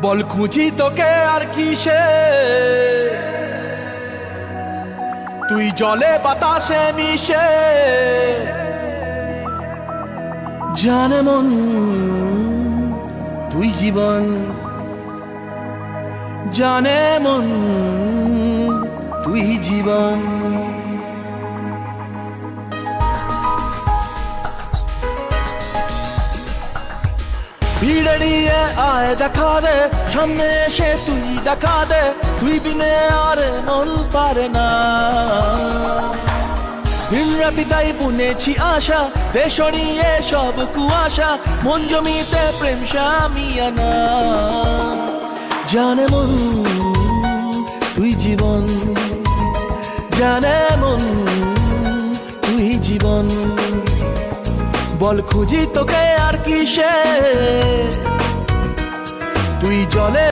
বল খুঁজি তোকে আর কিসে, তুই জলে বাতাসে মিশে। জানে মন তুই জীবন, জানে মন তুই জীবন। ভিড়ে নিয়ে আয় দেখা দে, সামনে এসে তুই দেখা দে, তুই বিনে আর মন পারে না। দিন রাতি তাই বুনেছি আশা, দেশ নিয়ে সব কুয়াশা, মন জমিতে প্রেম শামিয়ানা। জানে মন তুই জীবন, জানে মন তুই জীবন। বল খুঁজি তোকে আর কিসে, তুই জলে